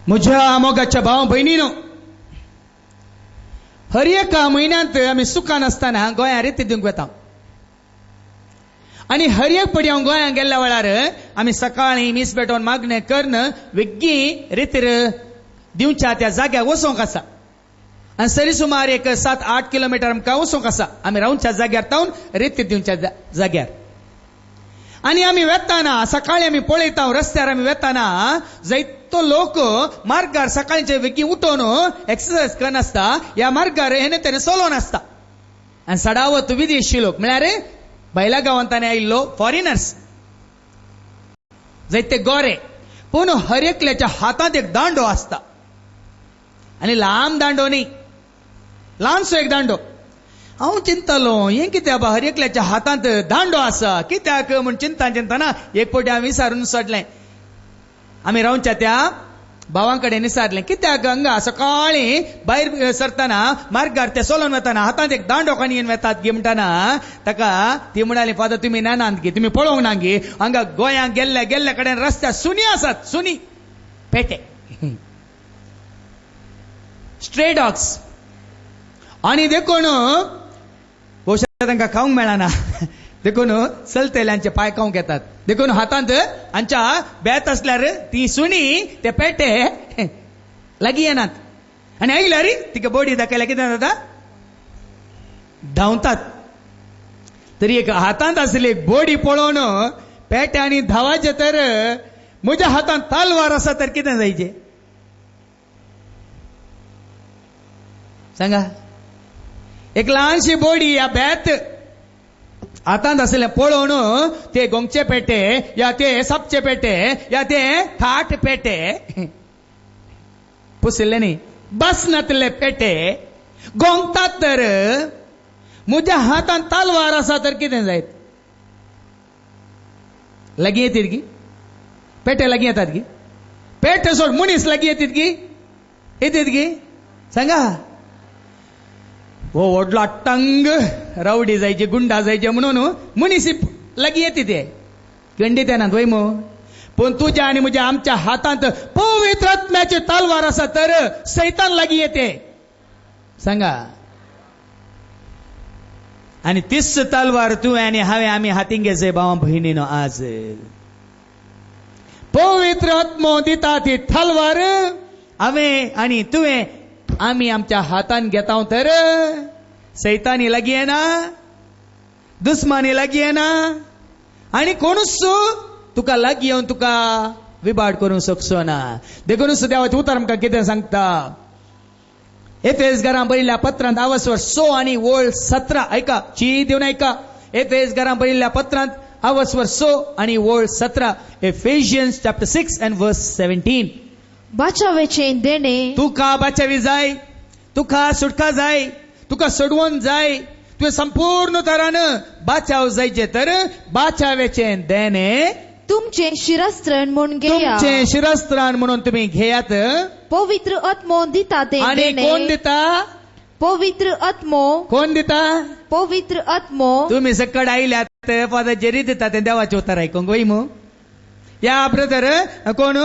म्हज्या मोगाच्या भाव भयणीनो, हर एका म्हयन्यांत आमी सुखान आसतना गोंयांत रेती दिवंक वता आनी हर एक पडी हांव गोंयांत गेल्ल्या वेळार आमी सकाळीं मीस पेटोवन मागणें करून वेग्गी रेतीर दिवच्या त्या जाग्यार वचोंक आसा आनी सरी सुमार एक 7-8 किलोमीटर आमकां वचोंक आसा आमी रावच्या जाग्यार तावन रेती दिवच्या जाग्यार. आनी आमी वेताना सकाळीं आमी पळयता रस्त्यार आमी वेताना जायतो लोक मार्गार सकाळचे वेगी उठोवन एक्सरसाइज करनासता ह्या मार्गार हेने तेने चलोवन आसता आनी सडावत विदेशी लोक म्हळ्यार भायल्या गांवांतल्यान आयिल्लो फॉरेनर्स जायते गोरे. पूण हर एकल्याच्या हातांत एक दांडो आसता आनी लांब दांडो न्ही, ल्हानसो एक दांडो. हांव चिंतलो हें कित्या बा हर एकल्याच्या हातांत दांडो आसा कित्याक म्हूण चिंतना एक फावटी हांव विचारून सोडलें. आमी रावच्या त्या भावां कडेन विचारलें कित्याक हांगा सकाळीं भायर सरतना मार्गार ते चलोवन वताना हातांत एक दांडो काणी घेवन वेतात गे म्हणटाना ताका ती म्हणाली फादर तुमी नानांत गे तुमी पळोवंक ना गे हांगा गोंयांत गेल्ल्या कडेन रस्त्यार सुनी आसात, सुनी पेटे स्ट्रे डॉग्स आनी देखून भोवशा तांकां खावंक मेळना देखून चलतेल्यांचे पांय खावंक येतात देखून हातांत हांच्या बेत आसल्यार ती सुनी ते पेटे लागीं येनात आनी आयल्यार तिका बॉडी दाखयल्यार कितें जाता धांवतात. तरी एक हातांत आसली एक बॉडी पळोवन पेटे आनी धांवाचे तर म्हज्या हातांत तालवार आसा तर कितें जायचें सांगा. एक ल्हानशी बॉडी ह्या बेत हातांत आसलें पळोवन ते गोंगचे पेटे या ते सापचे पेटे या ते थाट पेटे पुसिल्ले न्ही बसनातले पेटे गोंगतात तर म्हज्या हातांत तालवार आसा तर कितें जायत लागीं येतात गी पेटे लागीं येतात गी पेटे सोड मनीस लागीं येतात गी सांगा. हो व्हडलो टंग रावडी जायचे गुंडा जायचे म्हणून मनीस लागीं येते ते खंडीत येनात वय मो. पूण तुज्या आनी म्हज्या आमच्या हातांत पवित्र आत्म्याचे तालवार आसा तर सैतान लागीं येते सांगा. आनी तीच तालवार तुवें आनी हांवें आमी हातीन घेवचें भावां भयणीनो. आज पवित्र आत्मो दिता ती तालवार हांवें आनी तुवें आमी आमच्या हातान घेता तर सैतानी लागीं येना, दुस्मानी लागीं येना आनी कोणूच तुका लागीं येवन तुका विबाड करूंक शकचो ना. देखून देवाचें उतर आमकां कितें सांगता एफेस घरां बरयल्ल्या पत्रांत 6 आनी वळ 17 ऐका ची दिवन ऐका. एफेस घरां बरयल्ल्या पत्रांत 6 आनी वळ 17 एफेशियन्स चॅप्टर 6 and verse 17. बाचावेचें देणे तुका बाचावी जाय, तुका सुटका जाय, तुका सोडवून जाय, तुवें संपूर्ण तरान बाचाव जायचे तर बाचावेचें देणे तुमचे शिरस्त्रान म्हूण घेया. तुमचे शिरस्त्रान म्हणून तुम्ही घेयात. पवित्र आत्मो दिता ते आणि कोण दिता? पवित्र आत्मो. कोण दिता? पवित्र आत्मो. तुम्ही सकड आयल्यात फादर जेरी दिता ते देवाचे उतर ऐकूंक वय मू. या ब्रदर कोण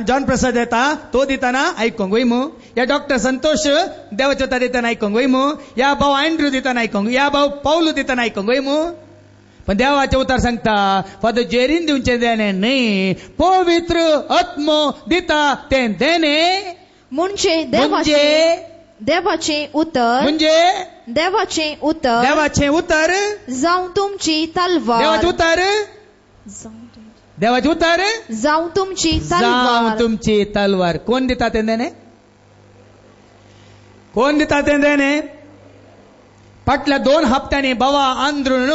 जॉन प्रसाद येता तो दिताना ऐकूंक वय मू. या डॉक्टर संतोष देवाचे उतर दिताना ऐकूंक वय मू. या भाऊ अँड्रू दिताना ऐकूंक, या भाऊ पाऊल दिताना ऐकूंक वय मू. पण देवाचे उतर सांगता फादर जेरीन दिवचे देणे न्ही, पवित्र आत्मो दिता ते देणे म्हणजे देवाचे उतर. म्हणजे देवाचे उतर जावं तुमची तलवार. देवाचे उतर जावं तुमची जावं तुमची तलवार. कोण दिता ते देणे? कोण दिता ते देणे? फाटल्या 2 हप्त्यांनी बाबा आंध्रून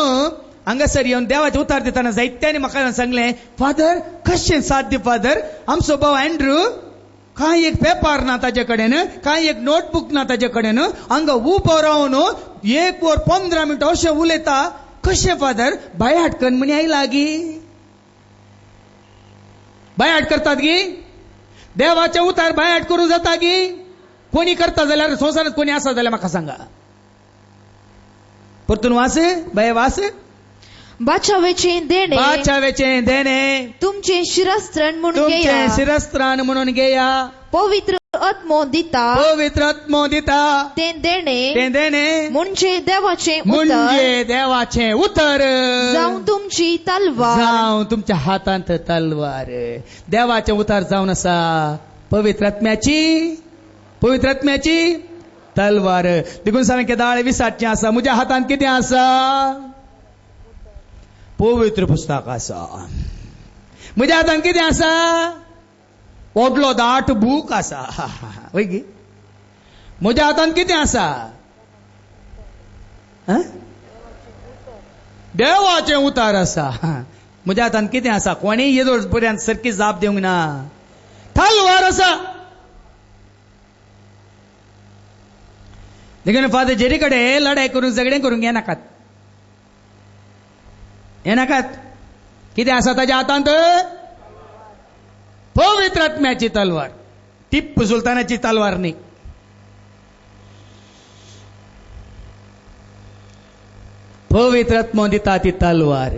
हांगासर येवन देवाचे उतार दिताना जायत्यांनी म्हाका सांगलें फादर कशें साध्य फादर, आमचो भाव अँड्रू काय एक पेपर ना ताजे कडेन, काय एक नोटबुक ना ताजे कडेन, हांगा उबो रावन 1 वर 15 मिनटां अशें उलयता. कशें फादर? बायहाट करून म्हणी आयला गी. बायहाट करतात गी. देवाचे उतार बायहाट करूं जाता गी. कोणी करता जाल्यार संवसारांत कोणी आसा जाल्यार म्हाका सांगा. परतून वास बाय वास. बाचावेचे देणे बाचावेचे देणे तुमचे शिरस्त्रण म्हणून तुमचे घेया शिरस्त्रान म्हणून घेया पवित्र आत्मो दिता पवित्र आत्मो दिता ते देणे ते देणे म्हणजे देवाचे उत्तर म्हणजे देवाचे उत्तर जाऊन तुमची तलवार जाऊन तुमच्या हातात तलवार देवाचे उतार जाऊन असा पवित्र आत्म्याची तलवार देखून सांग की दाळ विसाटचे असा म्हज्या हातान किती असा पवित्र पुस्तक असा म्हज्या हातान किती असा ओडलो दाट बूक असा वय गी म्हज्या हातान किती असा देवाचे उतार असा म्हज्या हातान किती असा कोणी येदो पर्यंत सारकी जाप दिवंक ना तलवार असा देखून फादर जेरी कडे लढाई करून झगडे करून येनाकात किती असा ताच्या हातांत पवित्र आत्म्याची तलवार टिप्पू सुलतानाची तलवार नाही पवित्र आत्मा दिता ती तलवार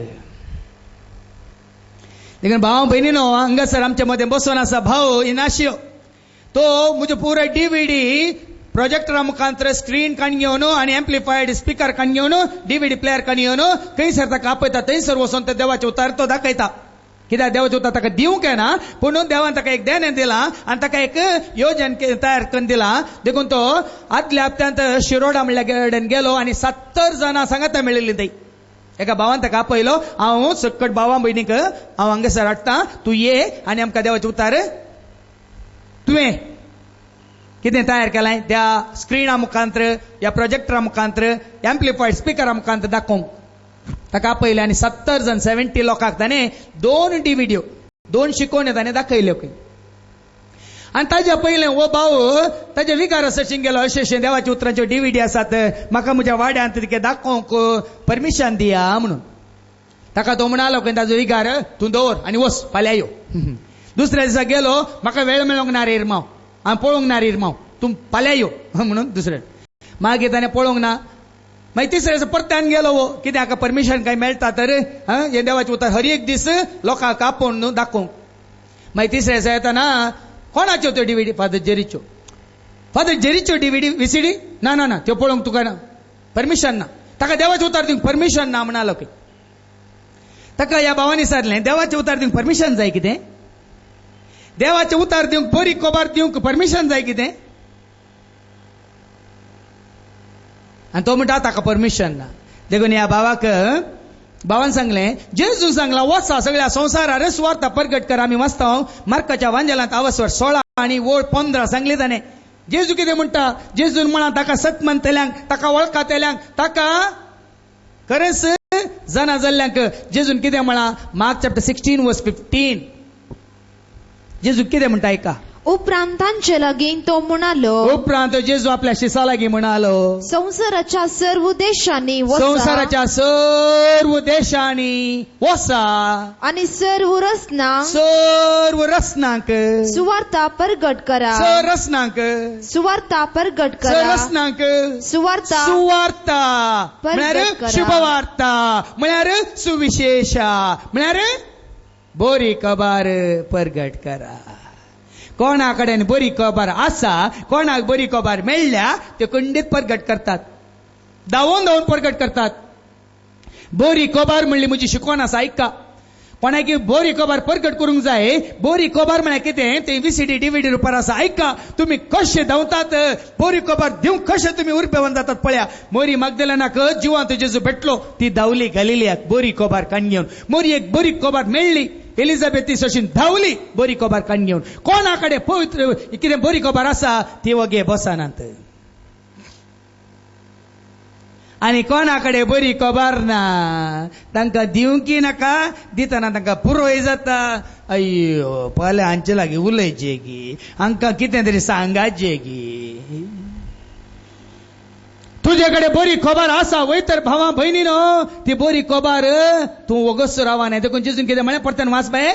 देखून भाव बहिणीनो हांगासर आमच्या मध्ये बसून असा भाऊ इनाशियो तो मुझे पुरे डीव्हीडी प्रोजेक्टरा मुखांतर स्क्रीन काण घेवन आणि एम्प्लिफायड स्पीकर काण घेवन डीव्हीडी प्लेयर काण घेवन खंयसर ताका आपयता थंयसर वचून ते देवाचे उतार तो दाखयता कित्याक देवाचे उतार ताका दिवंक येना पूण देवान ताका एक देण दिला आनी ताका एक योजन तयार करून दिला देखून तो आदल्या हप्त्यांत शिरोडा म्हणल्यार गेलो आनी 70 जाणां सांगाता मेळिल्लीं थंय एका भावान ताका आपयलो हांव सकट भावा भयणीक हांव हांगासर हाडटा तूं ये आनी आमकां देवाचे उतार तुवें कितें तयार केलाय त्या स्क्रीना मुखांतर या प्रोजेक्टरा मुखांतर एम्प्लिफायड स्पीकरा मुखांतर दाखोवंक ताका आपयले आनी 70 लोकांक ताणें 2 डिव्हिडिओ 2 शिकोवण्यो ताणें दाखयल्यो खंय आनी ताच्या पयलें हो भाऊ ताच्या विकार सशीन गेलो अशें देवाच्या उतरांच्यो डीव्हीडी आसात म्हाका म्हज्या वाड्यांत तिके दाखोवंक परमिशन दिया म्हणून ताका तो म्हणालो खंय ताजो विकार तूं दवर आनी वच फाल्यां यो दुसऱ्या दिसा गेलो म्हाका वेळ मेळोंक ना रे इरमाव हांव पळोवंक ना रे इरमाव तूं फाल्यां यो म्हणून दुसऱ्या मागीर ताणें पळोवंक ना मागीर तिसऱ्या दिसा परत्यान गेलो वो कित्याक हाका परमिशन काय मेळटा तर हे देवाचे उतार हर एक दीस लोकांक आपोवन दाखोवंक मागीर तिसऱ्या दिसा येताना कोणाच्यो त्यो डीव्हीडी फादर जेरीच्यो डीव्हीडी विसीडी ना त्यो पळोवंक तुका ना परमिशन ना ताका देवाचे उतार दिवंक परमिशन ना म्हणालो खंय ताका ह्या भावान विचारलें देवाचे उतार दिवंक परमिशन जाय कितें देवाचे उतार दिवंक बरी कोबार दिवंक परमिशन जाय कितें आनी तो म्हणटा ताका परमिशन ना देखून ह्या भावान सांगलें जेजून सांगला वचा सगळ्या संवसारार सुवार्ता परगट कर आमी वाचता मार्काच्या वांजेलांत आवसवर 16 आनी वळ 15 सांगली ताणें जेजू कितें म्हणटा जेजून म्हणा ताका सतमंतल्यांक ताका वळखातेल्यांक ताका खरेंच जाणा जाल्ल्यांक जेजून कितें म्हणा मार्क चॅप्टर 16 वर्स 15 जेजू कितें म्हणटा ऐका उपरांत तांचे लागीं तो म्हणालो उपरांत जेजू आपल्या शिसा लागीं म्हणालो संवसाराच्या सर्व देशांनी वचा वचा आनी सर्व रसनांक सुवार्ता परगट करा सुवार्ता परगट करा सुवार्ता म्हळ्यार शुभवार्ता म्हळ्यार सुविशेषा म्हळ्यार बरी खबर परगट करा कोणा कडेन बरी खबर आसा कोणाक बरी खबर मेळ्ळ्या ते खंडीत परगट करतात धांवून परगट करतात बरी खबर म्हणली म्हजी शिकवण आसा ऐका कोणाक बरी खबर परगट करूंक जाय बरी खबर म्हळ्यार कितें ते विसीडी डीव्हीडी रुपार आसा ऐका तुम्ही कशे धांवतात बरी खबर दिवंक कशे तुम्ही उर्बेवन जातात पळया मोरी मगदलेनाक जिवंत जेजू भेटलो ती धांवली गलिलियाक बरी खबर काण घेवन मोरी एक बरी खबर मेळ्ळी एलिझाबेथी सशीन धांवली बरी खबर काण घेवन कोणा कडेन पवित्र कितें बरी खबर आसा ती वगे बसानात आनी कोणा कडेन बरी खबर ना तांकां दिवंकी नाका दितना तांकां पुरोय जाता अय्यो पहले हांचे लागीं उलयचे गी हांकां कितें तरी सांगाचे गी तुजे कडेन बरी खबर आसा वय तर भावा भयणीनो ती बरी खबर तूं वगस रावा नाही देखून जेजून कितें म्हळें परत्यान वाच बाये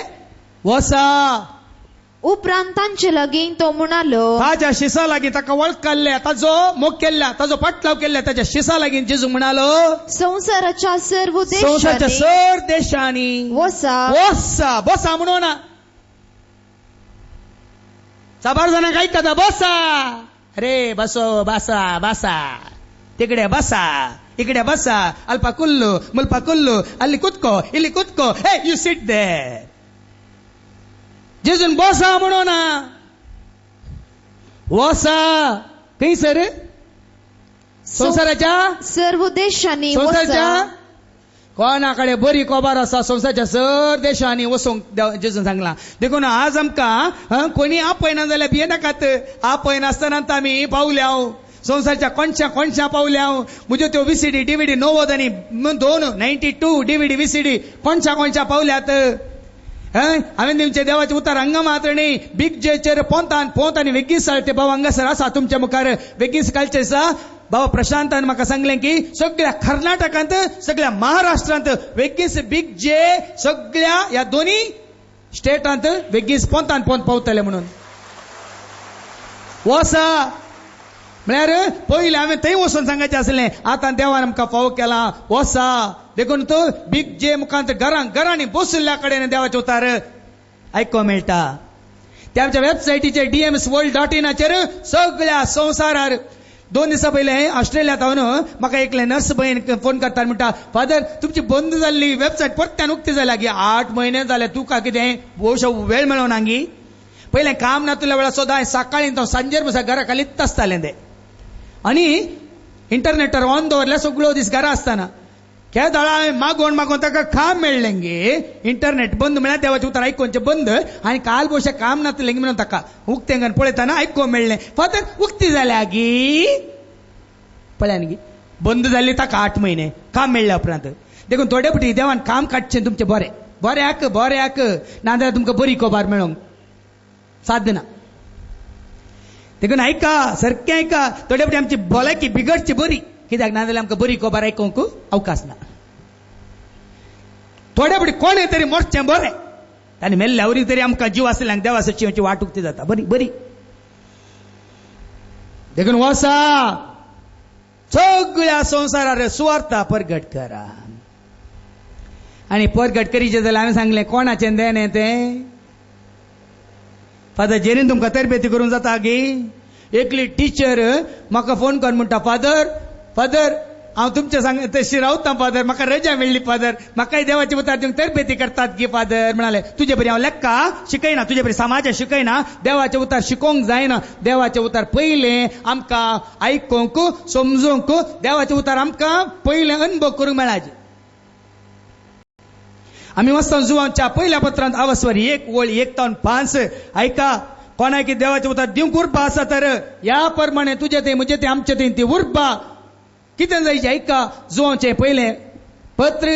उपरांत तांचे लगीन तो म्हणालो ताच्या शिसा लागीं ताका वळख काडल्या ताजो मोग केल्ल्या ताजो पाटलाव केल्ल्या ताच्या शिसा लागीं जेजू म्हणालो संसाराच्या सर्व संवसाराच्या देशांनी सर देशांनी वसा बसा बसा म्हणून ना चाबार जाणांक ऐकता बसा अरे बसो बसा बसा तिकडे बसा इकडे बसा अल्पा कुल्लू मुल्पा कुल्लू अल्ली कुत्को इल्ली कुत्को हे यू सिट देर जेजून बसा म्हणून ना वसा खंय सर संसाराच्या सर्व देशांनी संसाराच्या वसा कोणाकडे बरी कोबार असा संसाराच्या सर देशांनी वसोंक जेजून सांगला देखून आज आमकां कोणी आपयना जाल्यार भिये नाकात आपयना आसतना आमी पावल्या संसारच्या कोणच्या पावल्या म्हज्यो त्यो विसीडी डीव्हीडी 90 आनी 92 डीव्हीडी विसीडी कोणच्या पावल्यात हांवें तुमचे देवाचे उतार हांगा मात्र न्ही बिग जेचेर पोंत आनी वेगीस ते भाव हांगासर आसा तुमच्या मुखार वेगीस घालचे आसा भाव प्रशांतान म्हाका सांगलें की सगळ्या कर्नाटकांत सगळ्या महाराष्ट्रांत वेगीस बिग जे सगळ्या ह्या दोन्ही स्टेटांत वेगीस पोंत पावतले म्हणून वसा म्हळ्यार पयलीं हांवें थंय वचून सांगचें आसलें आतां देवान आमकां फावो केला वसा देखून तो बिग जे मुखांत घरांनी बसुल्ल्या कडेन देवाचे उतार आयको मेळटा त्या आमच्या वेबसायटीचेर dmsworld.in सगळ्या संवसारार 2 दिसां पयलें ऑस्ट्रेलियांत हांव म्हाका एकले नर्स भयण फोन करता म्हणटा फादर तुमची बंद जाल्ली वेबसायट परत्यान उक्ती जाल्या गी 8 म्हयने जाले तुका कितें भोवशो वेळ मेळो ना गी पयलें काम ना तुल्या वेळार सुद्दां सकाळीं तो सांजेर बसा घरा खालीच आसतालें तें आनी इंटरनेटार ऑन दवरल्या सगळो दीस घरा आसतना त्या दाळा हांवें मागोवन ताका काम मेळ्ळें गे इंटरनेट बंद म्हळ्यार देवाचें उतर आयकोवचें बंद आनी काल भोवशें काम नासलें म्हणून ताका उक्तेंगन पळयतना आयको मेळ्ळें फादर उक्ती जाल्या गी पळयान गी बंद जाल्ली ताका 8 म्हयने काम मेळ्ळ्या उपरांत देखून थोडे फावटी देवान काम काडचें तुमचें बऱ्याक नाजाल्यार तुमकां बरी कोबार मेळोंक साध्य ना देखून ऐका सारकें ऐका थोडे फावटी आमची भलायकी बिगडची बरी कित्याक नाजाल्यार आमकां बरी कोबार आयकोवंक अवकाश ना थोडे फावटी कोणें तरी मरचें बरें आनी मेल्ल्या वरी तरी आमकां जीव आसल्यांक देवाची वाट उक्ती जाता बरी देखून वसा सगळ्या संवसारार सुवार्ता परगट करा आनी परगट करीचे जाल्यार हांवें सांगलें कोणाचें देणें तें फादर जेरीन तुमकां तरबेती करूंक जाता गी एकली टीचर म्हाका फोन करून म्हणटा फादर हांव तुमच्या तशी रावता फादर म्हाका रजा मेळ्ळी फादर म्हाकाय देवाचे उतार दिवंक तरबेती करतात गी फादर म्हणाले तुजे बरी हांव लेक्का शिकयना तुजे बरी समाज शिकयना देवाचे उतार शिकोवंक जायना देवाचे उतार पयलें आमकां आयकोवंक समजूंक देवाचे उतार आमकां पयलें अनुभव करूंक मेळाचे आमी वचता जुवांच्या पहिल्या पत्रांत आवस्वरी 1 वळ 1 तावन 5 ऐका कोणाक देवाचे उतार दिवंक उर्बा आसा तर ह्या प्रमाणे तुजे ते म्हजे ते आमचे ते ती उर्बा कितें जायचे ऐका जुवांचे पयलें पत्र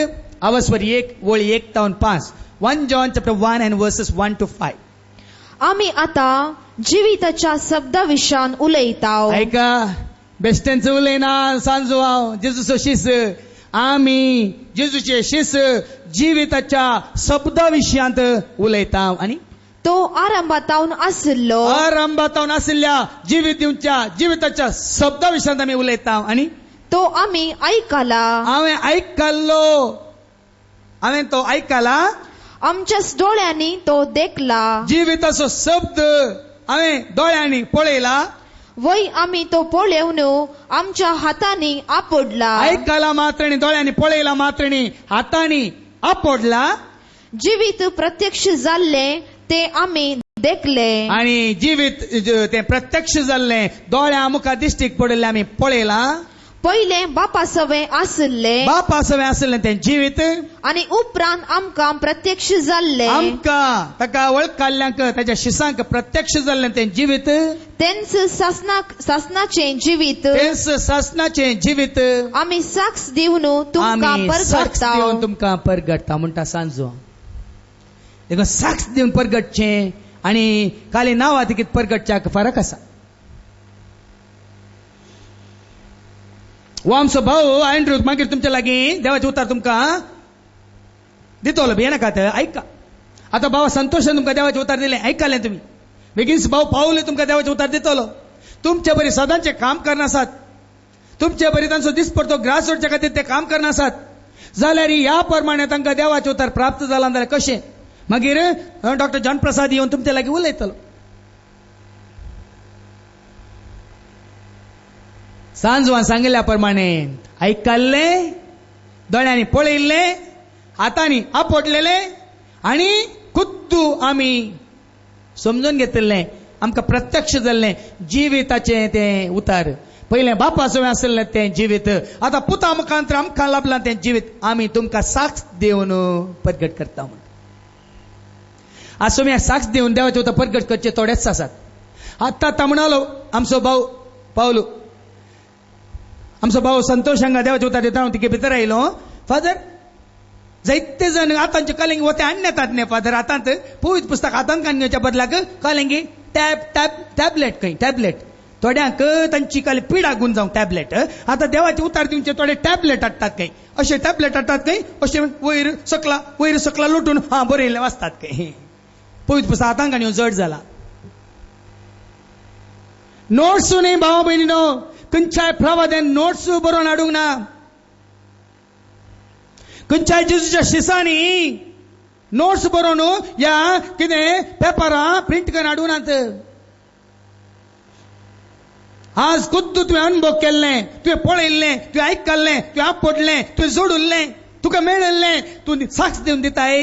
आवस्वरी 1 वळ 1 तावन 5 1 John chapter 1 and verses 1 to 5 आमी आतां जिविताच्या शब्दा विशयान उलयताव ऐका बेश्टेंच उलयना सांजो हांव जेजूचो शिस आमी जेजूचे शिस जिविताच्या शब्दा विशयांत उलयता आनी तो आरंभातावन आशिल्ल्या जिविताच्या शब्दा विशयांत आमी उलयता आनी तो आमी आयकला हांवें तो आयकला आमच्या दोळ्यांनी तो देखला जिविताचो शब्द हांवें दोळ्यांनी पळयला वय आमी तो पळोवन आमच्या हातांनी आपडला आयकला मात्र दोळ्यांनी पळयला मात्र हातांनी आपडला जिवीत प्रत्यक्ष जाल्ले ते आमी देखले आनी जिवीत ते प्रत्यक्ष जाल्ले दोळ्या मुखार दिश्टीक पडले आमी पळयला पहिले बापा सवे आसले ते जिवीत आनी उपरांत आमकां प्रत्यक्ष जाल्ले आमकां ताका वळख काडल्यांक ताच्या शिसांक प्रत्यक्ष जाल्ले ते जिवीत तेंच सासनाचें जिवीत आमी साक्ष दिवन तुमकां परगटता म्हणटा सांजो देखून साक्ष दिवन परगटचें आनी खाली नांवां तिकीत परगटच्याक फरक आसा वो आमचो भाऊ एंड्रू मागीर तुमच्या लागीं देवाचे उतार तुमकां दितलो भिये नाकात ऐका आता भावा संतोषान तुमकां देवाचे उतार दिले ऐकलें तुमी बेगीन भाऊ पावले तुमका देवाचे उतार दितलो. तुमचे बरी सदांचे काम करनासात, तुमचे बरी तांचो दीस पडतो ग्रास सोडच्या खातीर ते काम करनासात जाल्यार ह्या प्रमाणे तांकां देवाचे उतार प्राप्त जाला जाल्यार कशें. मागीर डॉक्टर जॉन प्रसाद येवन तुमचे लागीं उलयतलो. सांजवान सांगिल्ल्या प्रमाणे आयकल्ले, दोळ्यांनी पळयल्ले, हातांनी आपटलेले आनी खुद्दू आमी समजून घेतले, आमकां प्रत्यक्ष जाल्ले जिविताचे ते उतार. पहिले बापा सवय आसलें तें जिवीत, आतां पुता मुखांतर आमकां लाभलां तें जिवीत आमी तुमकां साक्ष दिवन परगट करता. म्हण आज सोम्या साक्ष दिवन देवाचे उतार परगट करचे थोडेच आसात. आतां म्हणलो आमचो भाऊ पावलो, आमचो भाऊ संतोष हांगा देवाचे उतार दिता. हांव तिगे भितर आयलो. फादर जायते जण आतांचे कलिंगी वते आणण्यातात न्ही फादर. आतांत पवित्र पुस्तक हातांत काडण्याच्या बदलाक कलिंगी टॅबलेट खंय टॅबलेट थोड्यांक तांची काल पिडा गुण जावं टॅबलेट. आतां देवाचे उतार दिवचे थोडे टॅबलेट हाडटात खंय, अशे टॅबलेट हाडटात खंय, अशे वयर सकला लुटून बरयल्ले वाचतात खंय. पवित्र पुस्तक हातांत काडून जड जाला. नोट्स न्ही भावा भयणीनो, खंयच्याय प्रवाद्यान नोट्स बरोवन हाडूंक ना. खंयच्याय जेजूच्या शिसांनी नोट्स बरोवन या कितें पेपरां प्रिंट करून हाडूनात. आज खुद्द तुवें अनुभव केल्लें, तुवें पळयल्लें, तुवें आयकल्लें, तुवें आपटलें, तुवें जोडुल्लें, तुका मेळिल्लें तूं साक्ष दिवन दिताय.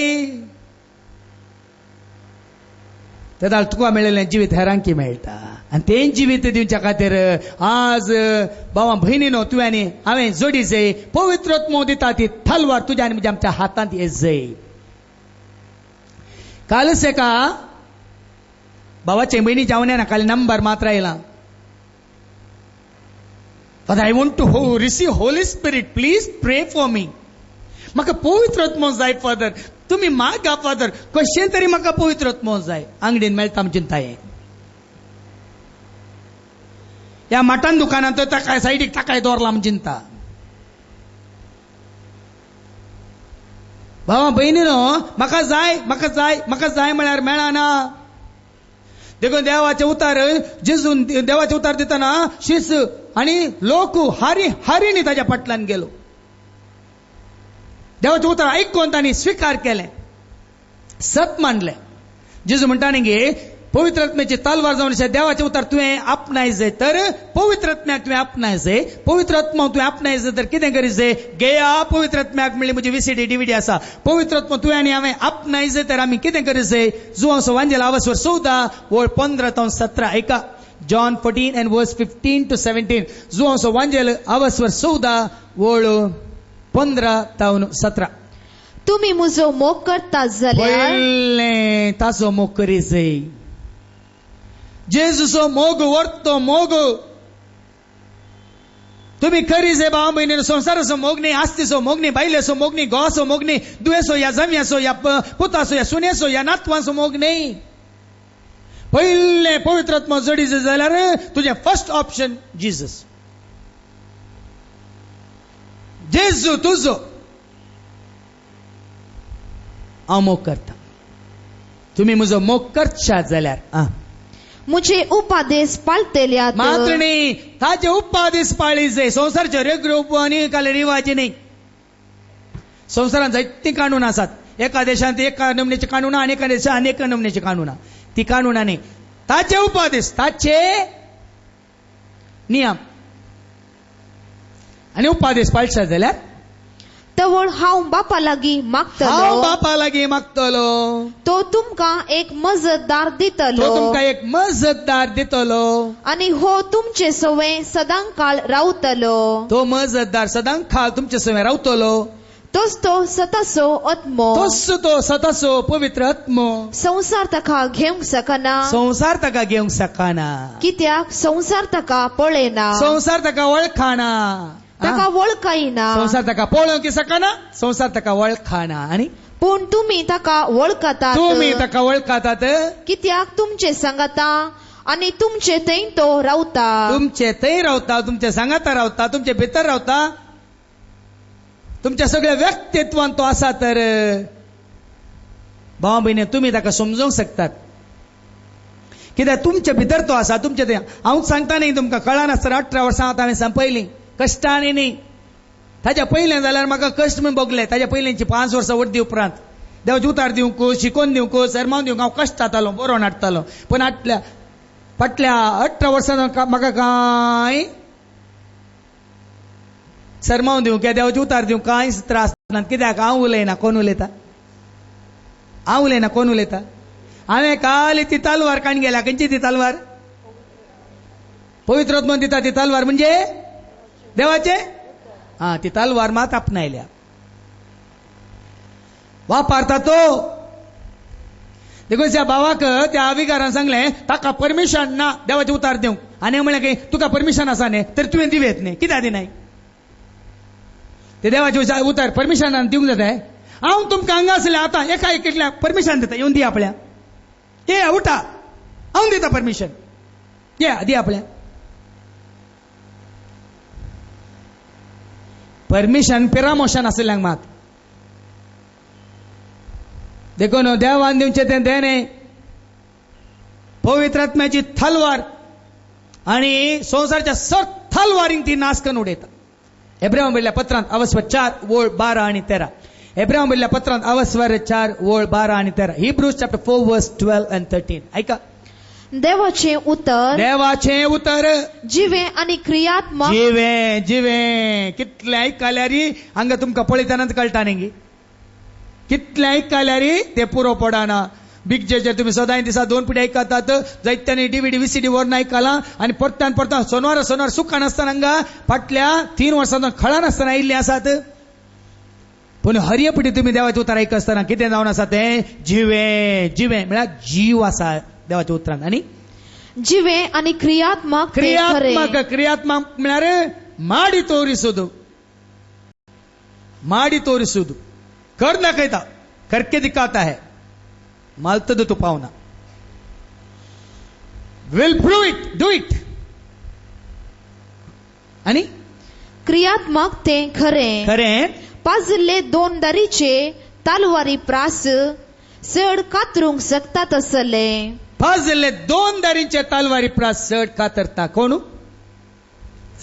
तेदाळ तुका मेळिल्लें जिवीत हेरांकी मेळटा. आनी तें जिवीत दिवच्या खातीर आज भावा भयणीनो तुवें आनी हांवें जोडी जाय. पवित्र आत्मो दिता ती तलवार तुज्या आनी म्हज्या आमच्या हातांत येत जाय. कालच एका भावाचे बहिणी जावने ना काल नंबर मात्र आयला. Father, I want to receive Holy Spirit. Please pray for me. म्हाका पवित्र आत्मो जाय फादर. तुम्ही मागा फादर, कशें तरी म्हाका पवित्र आत्मो जाय. अंगडीन मेळटा आमची चिंताय. ह्या मटण दुकानांत ताकाय सायडीक ताकाय दवरला आमची चिंता. भावा भयणीनो म्हाका जाय म्हाका जाय म्हाका जाय म्हळ्यार मेळना. देखून देवाचे उतार जेजून देवाचे उतार दितना शिस आणि लोक हारीनी ताच्या फाटल्यान गेलो. देवाचे उतार ऐकून तांणी स्वीकार केले, सत मानले. जेजू म्हणटा न्ही गे पवित्र आत्म्याची तलवार जावन देवाचे उतार तुवें आपणाय जाय तर पवित्र आत्म्याक तुवें आपणाय जाय. पवित्र आत्मा तुवें आपणाय जाय तर कितें करीत जाय. गेया पवित्र आत्म्याक म्हणली म्हजी VCD DVD आसा. पवित्र आत्मा तुवें आनी हांवें आपणाय जाय तर आमी कितें करीत जाय. जुवांसो वांजेल आवसवर 14 वळ 15 ते 17 ऐका. John 14 and verse 15 to 17. जुवांसो वांजेल आवसवर 14 वळ 15 ते 17. तुम्ही म्हजो मोग करता जाल्यार पयलें ताचो मोग करीत जाय. जेजूचो मोग वर्तो मोग तुम्ही खरी जे भाव बहिणी. संसाराचो मोग न्ही, आस्तीचो मोग न्ही, बायलेचो मोग न्ही, घोवाचो मोग न्ही, दुयेचो या जम्याचो या पुताचो या सुनेचो या नातवाचो मोग न्ही. पहिले पवित्र आत्मा जोडी जाल्यार तुझे फर्स्ट ऑप्शन जीसस. जेजू तुजो हांव मोग करता. तुम्ही म्हजो मोग करशात जाल्यार मुझे उपादेश पाळतल्यात. मात्र न्ही, ताचे उपादेश पाळी जाय. संसारचे रेग्रो आनी काल रिवाजी न्ही. संवसारांत जायतीं कानून आसात. एका देशांत एका नमनेचे कानून आनी एका देशांत अनेक नमनेचे कानून. ती कानून न्ही, ताचे उपादेश, ताचे नियम आनी उपादेश पाळशात जाल्यार तवळ हांव बापा लागीं हांव बापा लागीं मागतलो. तो तुमकां एक मजतदार दितलो. तो तुमकां एक मजतदार दितलो. आनी हो तुमचे सवय सदांकाळ रावतलो. तो मजतदार सदांकाळ तुमचे सवय रावतलो. तोच तो सतासो आत्मो. तोच तो सतासो पवित्र आत्मो. संसार ताका घेवंक शकना. संसार ताका घेवंक शकना. कित्याक संसार ताका पळयना. संसार ताका वळखाना. ताका वळखायना. संसार ताका पळोवंक शकना. संसार ताका वळखाना. आनी पूण तुमी ताका वळखतात. तुम्ही ताका वळखातात. कित्याक तुमचे सांगाता आनी तुमचे थंय तो रावता. तुमचे थंय रावता, तुमचे सांगाता रावता, तुमचे भितर रावता. तुमच्या सगळ्या व्यक्तित्वान तो आसा. तर भावा भयणी तुम्ही ताका समजूंक शकतात कित्याक तुमचे भितर तो आसा तुमचे ते हांव सांगता न्ही तुमकां कळनासतना 18 वर्सां हांवें संपयली कश्टांनी न्ही ताच्या पयलें जाल्यार म्हाका कश्ट म्हूण भोगले ताच्या पयलींची 5 वर्सां वड्डी उपरांत देवाचे उतार दिवंक शिकोवन दिवंक सरमाव दिवंक हांव कश्ट जातालो बरो नाटतालो पूण फाटल्या 18 वर्सां म्हाका कांय सरमाव दिवंक देवाचे उतार दिवंक कांयच त्रास ना कित्याक हांव उलयना कोण उलयता हांव उलयना कोण उलयता हांवें काल ती तलवार काण गेल्या खंयची ती तलवार पवित्र आत्मान दिता ती तलवार म्हणजे देवाचे ती तलवार मात आपणायल्या वापरता तो देखून त्या भावाक त्या अविकारान सांगलें ताका परमिशन ना देवाचे उतार दिवंक आनी म्हळें की तुका परमिशन आसा न्ही तर तुवें दिवेत न्ही कित्याक दिनाय ते देवाचे उतार परमिशनान दिवंक जाता हांव तुमकां हांगा आसलें आतां एका एकल्याक परमिशन दिता येवन दी आपल्या ये उठा हांव दिता परमिशन ये दी आपल्या परमिशन प्रमोशन आसल्यांक मात देखून देवान दिवचे तें देणे पवित्र आत्म्याची तलवार आणि संवसाराच्या सर तलवारींक ती नाश करून उडयता एब्राहिम बरयल्ल्या पत्रांत अवस्वर 4 वोळ 12 आणि 13 एब्राहिम बरयल्ल्या पत्रांत अवस्वर 4 वोळ 12 आणि 13 हिब्रूज चॅप्टर 4 वर्स 12 and 13 ऐका देवाचे उतर जिवे आणि क्रियात्मक जिवे कितले ऐकल्यार हांगा तुमकां पळयतानाच कळटा न्ही कितले ऐकल्यार ते पुरो पडना बिग जेचेर तुम्ही सदां दिसा 2 पिढी आयकतात जायत्यांनी DVD VCD वर आयकलां आनी परत्यान सोनवार सुखान आसतना हांगा फाटल्या 3 वर्सां खळान आसतना आयिल्ली आसात पूण हरये पिढी तुम्ही देवाचे उतर आयकता आसतना कितें जावन आसा तें जिवे म्हळ्यार जीव आसा देवाच्या उतरांत आनी जिवे आणि क्रियात्मक म्हळ्यार माडी तोरिसुदु कर दाखयता करके दिखाता है मालतद तू पावना will prove it do it आणि क्रियात्मक ते खरे पाजले 2 दारीचे तलवारी प्रास सड कातरूंक शकतात असले पाजले 2 दारीचे तलवारी प्रास सड कातरता कोण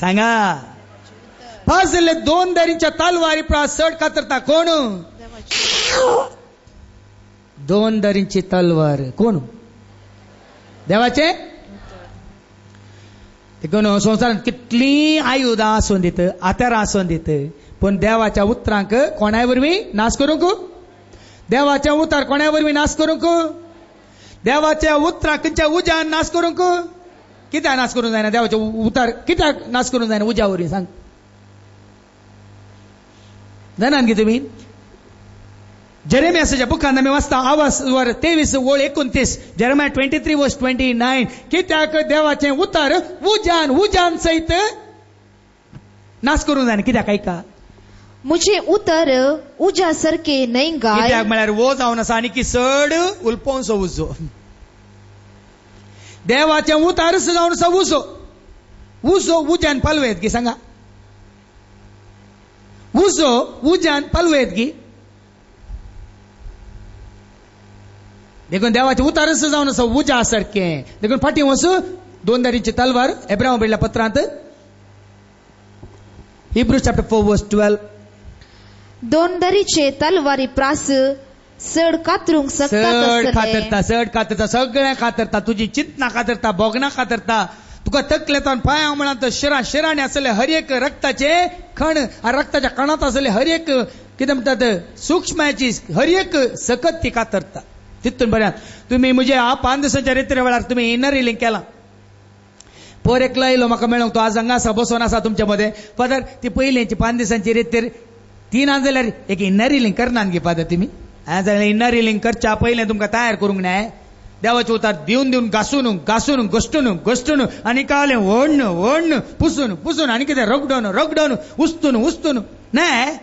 सांगा पाजले 2 दारीच्या तलवारी प्रास सड कातरता कोण 2 दारींची तलवार कोण देवाचे देखून संवसारांत कितली आयुधां आसूं दीत आतारां आसूं दीत पण देवाच्या उतरांक कोणाय वरवीं नाश करूंक देवाच्या उतार कोणाय वरवीं नाश करूंक देवाच्या उतरांक खंयच्या उज्यान नाश करूंक कित्याक नाश करूंक जायना देवाचे उतार कित्याक नाश करूंक जायना उज्या वरवीं सांग जाणात की तुमी जेरेमियाच्या बुकांत आमी वाचता अवस्वर 23 वोळ 29 जेरेमिया 23 वर्स 29 कित्याक देवाचे उतार उज्यान सहित नाश करूंक जायना कित्याक ऐका मुझे उतर उज्या सारखे नाही गाय कित्याक म्हळ्यार वो जावन आसा आनी की चड उलपोवचो उजो देवाचे उतार जावन आसा उजो उज्यान पालवेत की सांगा उजो उज्यान पालवेत की देखून देवाचे उतार जावन आसा उज्या सारखे देखून फाटी वचू 2 दारीची तलवार एब्राहिम बरयल्ल्या पत्रांत हिब्रूज चॅप्टर 4 वर्स 12 2 दारीचे तलवारी प्रास सड कातरूंक शकतात सड कातरता सगळें कातरता तुजी चिंतना कातरता बोगना कातरता तुका तकलेतान पांयां म्हणत शिराणी आसले हर एक रक्ताचे कण रक्ताच्या कणात आसले हर एक कितें म्हणटात सूक्ष्माची हर एक सकत ती कातरता तितून बऱ्यात तुम्ही म्हणजे 5 दिसांच्या रेत्रे वेळार तुम्ही इनर हिलिंग केला पोर एकलो येयलो म्हाका मेळोंक तो आज हांगा आसा बसोन आसा तुमच्या मध्ये फादर ती पयलींची 5 दिसांची रेत्रेर 3 आज जाल्यार एक इनर हिलिंग करनात गे फादर तुमी जाल्यार इनर हिलिंग करच्या पयलें तुमकां तयार करूंक नाय देवाचे उतार दिवन घासून गोश्टून आनी कावलें ओडन पुसून आनी कितें रगडोवन उस्तून नाय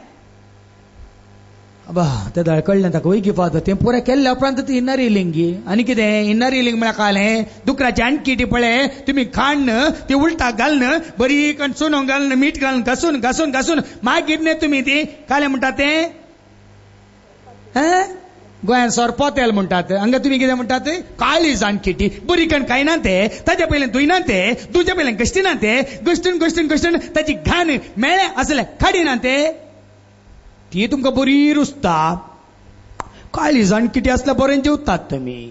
अबा ते कळ्ळें ताका वय गी फादर तें पुरें केल्ल्या उपरांत ती इनर हिलिंग गी आनी कितें इनर हिलिंग म्हळ्यार कालें दुकराची आणकी पळय तुमी खाण ती उलटा घालन बरी सुनो घालन मीठ घालून घासून मागीर न्ही तुमी ती कालें म्हणटा तें गोंयांत सोरपोतेल म्हणटात. हांगा तुमी कितें म्हणटात? काळीज आनी किटी. बरीकण काय ना ते, ताच्या पयलें धुयना ते, तुज्या पयलें गश्टिना ते, गश्टून ताची घाण मेळे असले काडिना ते, ती तुमकां बरी रुचता. काळीज आनी किटी असल्या बरें जेवतात तुमी.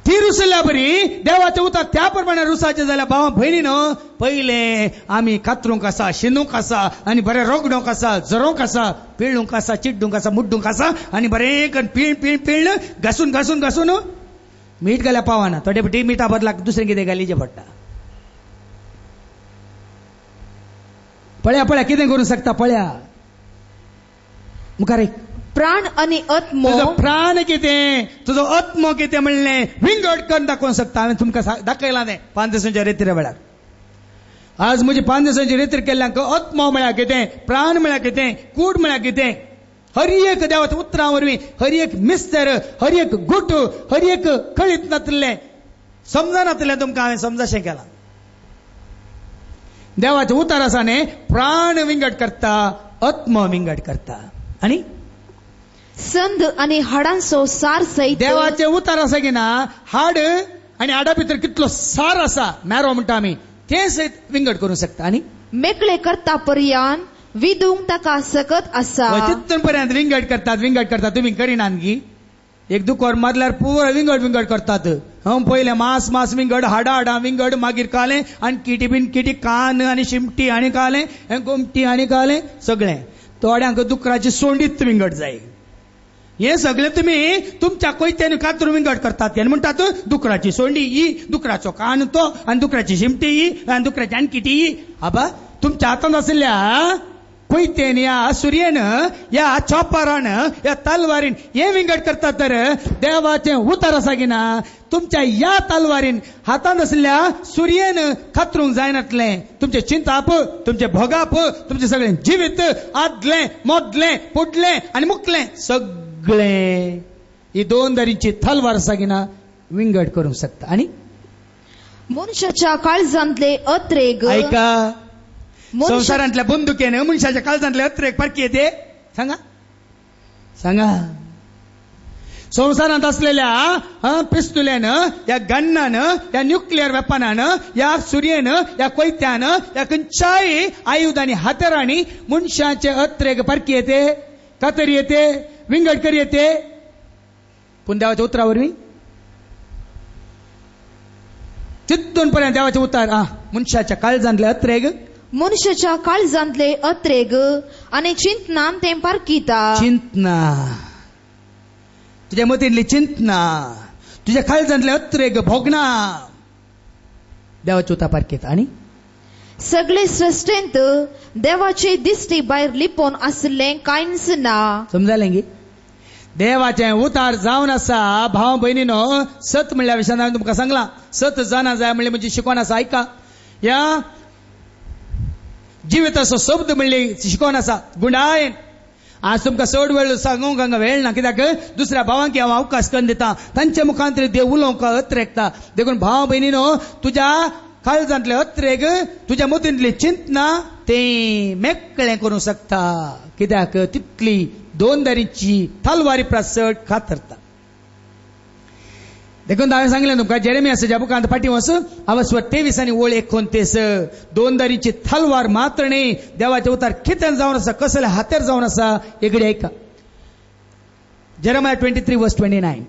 ती रुसल्या बरी देवाचे उतर त्या प्रमाणे रुसाचे जाल्यार भावा भयणीनो, पयले आमी कातरूंक आसा, शिनूंक आसा, आनी बरें रोगडोंक आसा, जरोंक आसा, पिळूंक आसा, चिड्डूंक आसा, मुड्डूंक आसा, आनी बरें करून पिळ घासून मीठ घाल्या पावना. थोडे फावटी मिठा बदलाक दुसरें कितें घालीचें पडटा. पळया कितें करूंक शकता पळया. मुखार प्राण आणि आत्मो. तुजो प्राण कितें, तुजो आत्मो कितें म्हणलें विंगड करून दाखोवंक शकता. हांवें तुमकां दाखयलां न्ही 5 दिसांच्या रेत्रे वेळार. आज म्हजी 5 दिसांची रेत्र केल्ल्यांक आत्मो म्हळ्यार कितें, प्राण म्हळ्यार कितें, कूड म्हळ्यार कितें, हर एक देवाच्या उतरां वरवीं हर एक मिस्तर, हर एक गुट, हर एक कळीत नातलें, समजनातलें तुमकां हांवें समजाशें केलां. देवाचे उतार आसा न्ही, प्राण विंगड करता, आत्मो विंगड करता. आनी संद आणि हाडांचो सार सहित. देवाचे उतार आसा की ना, हाड आनी हाडा भितर कितलो सार आसा, मॅरो म्हणटा आमी, ते सहित विंगड करूंक शकता. आनी मेकळे करता पर्यान विदूंक ताका सकत आसा. तितून पर्यंत विंगड करतात. तुमी करिनात गी. एक दुकोर मदल्यार पुरो विंगड करतात. पयले मास विंगड, हाडा विंगड, मागीर कालें आनी किटी कान आनी शिमटी आनी कालें, गोमटी आनी कालें सगळें. थोड्यांक दुकराची सोंडीत विंगड जाय. हे सगळें तुमी तुमच्या कोयत्यान कातरून विंगड करतात. तेन्ना म्हणटात दुकराची सोंडी ही, दुकराचो कान तो, आनी दुकराची शिमटी ही, आनी दुकराची आनी किटी ही. आबा तुमच्या हातांत आशिल्ल्या कोयतेन, या सुरयेन, या चॉपरान, या तलवारीन हे विंगड करतात. तर देवाचें उतर आसा की ना, तुमच्या या तलवारीन हातांत आशिल्ल्या सुरयेन खात्रूंक जायनातलें. तुमचे चिंताप, तुमचे भोगाप, तुमचें सगळें जिवीत, आदलें मोदलें पुडलें आनी मुकलें सगळें ही 2 दारीची तलवार आसा की ना, विंगड करूंक शकता. आनी मनशाच्या काळजांतले अत्रेग. ऐका, संसारांतल्या बंदुकेन मनशाच्या काळजांतले अत्रेक पारखी येते. सांगा. संसारांत असलेल्या पिस्तुलेन, या गन्नान, या न्यूक्लियर वेपनान, या सुरयेन, या कोयत्यान, या खंयच्याय आयुधांनी हातेरांनी मनशाचे अत्रेक पारखी येते, कातरी येते, विंगड करी येते. पूण देवाच्या उतरा वरवीं चित्तून पर्यंत देवाचे उतार मनशाच्या काळजांतले अत्रेग, मनशाच्या काळजांतले अत्रेग आनी चिंतनान तें पारखीता. चिंतना, तुज्या मतींतली चिंतना, तुज्या काळजांतले अत्रेग भोगना देवाचे उतार पारखीता. आनी सगळे सृश्टेंत देवाचे दिश्टी भायर लिपोवन आसलें कांयच ना. समजालें गे. देवाचे उतार जावन आसा. भाव भयणीनो, सत म्हणल्या विशयान हांवें तुमकां सांगलां. सत जाणा जाय म्हणलें म्हणजे शिकवण आसा. ऐका, या जिविताचो शब्द म्हणली शिकवण आसा. गुंडायन आज तुमकां चड वेळ सांगूंक हांगा वेळ ना, कित्याक दुसऱ्या भावांक हांव अवकाश करून दिता. तांच्या मुखांतरी देव उलोवंक अत्रेकता. देखून भाव भयणीनो, तुज्या काळजांतले अत्रेग, तुज्या मतींतली चिंतना तें मेकळें करूंक शकता. कित्याक तितली 2 दारीची तलवारी प्रसट खातरता. देखून हांवें सांगलें तुमकां, जेरेमियाच्या बुकांत फाटीं वच, अवस्वर 23 आनी ओळ 29. 2 दारीची तलवार मात्र न्ही, देवाचे उतार कितें जावन आसा, कसले हातेर जावन आसा. एकडी ऐका, जेरेमिया 23:29.